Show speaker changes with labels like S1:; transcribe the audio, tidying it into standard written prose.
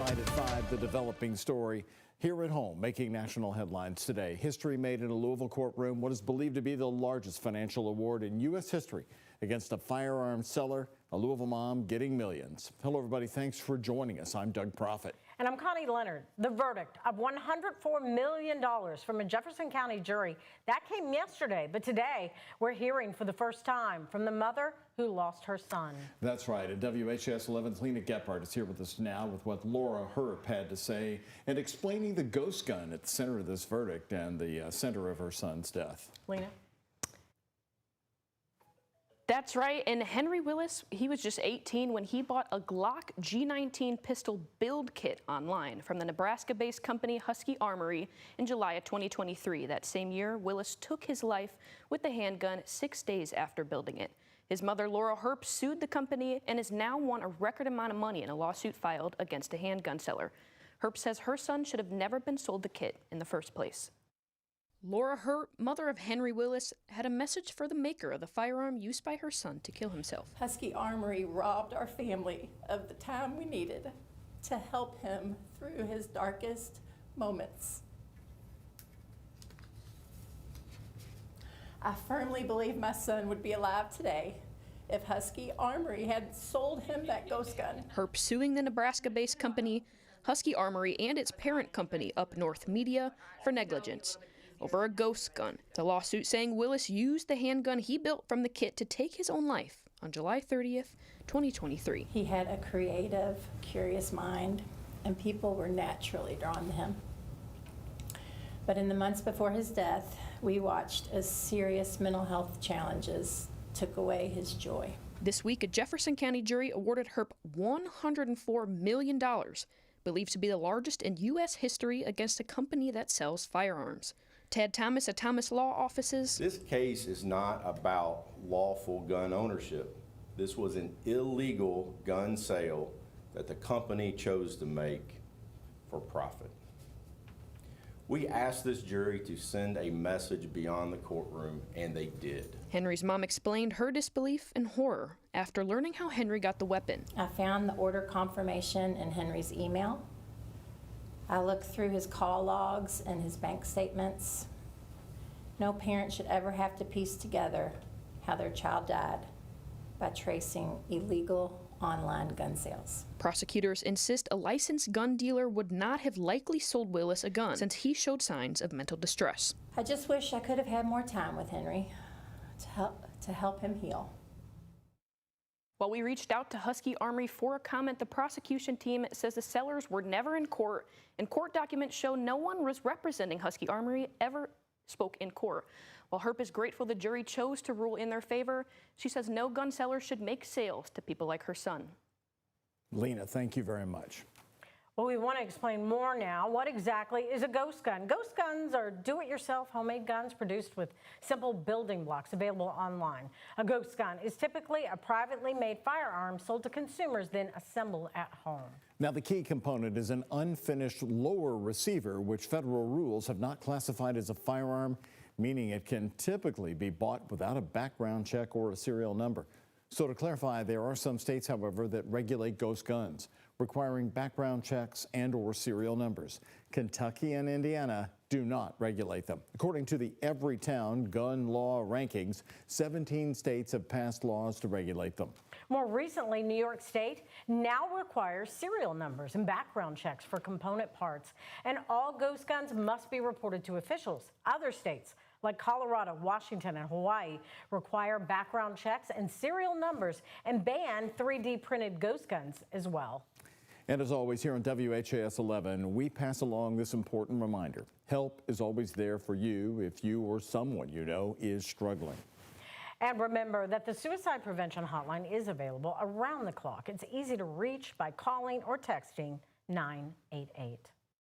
S1: Tonight at 5, the developing story here at home, making national headlines today. History made in a Louisville courtroom, what is believed to be the largest financial award in U.S. history against a firearms seller, a Louisville mom getting millions. Hello, everybody. Thanks for joining us. I'm Doug Proffitt.
S2: And I'm Connie Leonard. The verdict of $104 million from a Jefferson County jury, that came yesterday. But today, we're hearing for the first time from the mother who lost her son. That's right. At WHAS 11's Lena Gephardt is here with us now with what Laura Herp had to say and explaining the ghost gun at the center of this verdict and the center of her son's death. Lena?
S3: That's right, and Henry Willis, he was just 18 when he bought a Glock G19 pistol build kit online from the Nebraska-based company Husky Armory in July of 2023. That same year, Willis took his life with the handgun 6 days after building it. His mother, Laura Herp, sued the company and has now won a record amount of money in a lawsuit filed against a handgun seller. Herp says her son should have never been sold the kit in the first place. Laura Herp, mother of Henry Willis, had a message for the maker of the firearm used by her son to kill himself.
S4: Husky Armory robbed our family of the time we needed to help him through his darkest moments. I firmly believe my son would be alive today if Husky Armory had sold him that ghost gun.
S3: Herp suing the Nebraska-based company Husky Armory and its parent company, Up North Media, for negligence over a ghost gun. The lawsuit saying Willis used the handgun he built from the kit to take his own life on July 30th, 2023.
S4: He had a creative, curious mind, and people were naturally drawn to him. But in the months before his death, we watched as serious mental health challenges took away his joy.
S3: This week, a Jefferson County jury awarded Herp $104 million, believed to be the largest in U.S. history against a company that sells firearms. Ted Thomas at Thomas Law Offices.
S5: This case is not about lawful gun ownership. This was an illegal gun sale that the company chose to make for profit. We asked this jury to send a message beyond the courtroom, and they did.
S3: Henry's mom explained her disbelief and horror after learning how Henry got the weapon.
S4: I found the order confirmation in Henry's email. I looked through his call logs and his bank statements. No parent should ever have to piece together how their child died by tracing illegal online gun sales.
S3: Prosecutors insist a licensed gun dealer would not have likely sold Willis a gun since he showed signs of mental distress.
S4: I just wish I could have had more time with Henry to help him heal.
S3: While we reached out to Husky Armory for a comment, the prosecution team says the sellers were never in court, and court documents show no one was representing Husky Armory ever spoke in court. While Herp is grateful the jury chose to rule in their favor, she says no gun seller should make sales to people like her son.
S1: Lena, thank you very much.
S2: Well, we want to explain more now. What exactly is a ghost gun? Ghost guns are do-it-yourself homemade guns produced with simple building blocks available online. A ghost gun is typically a privately made firearm sold to consumers, then assembled at home.
S1: Now, the key component is an unfinished lower receiver, which federal rules have not classified as a firearm, meaning it can typically be bought without a background check or a serial number. So to clarify, there are some states, however, that regulate ghost guns, requiring background checks and or serial numbers. Kentucky and Indiana do not regulate them. According to the Everytown gun law rankings, 17 states have passed laws to regulate them.
S2: More recently, New York State now requires serial numbers and background checks for component parts, and all ghost guns must be reported to officials. Other states, like Colorado, Washington, and Hawaii, require background checks and serial numbers and ban 3D printed ghost guns as well.
S1: And as always, here on WHAS 11, we pass along this important reminder. Help is always there for you if you or someone you know is struggling.
S2: And remember that the Suicide Prevention Hotline is available around the clock. It's easy to reach by calling or texting 988.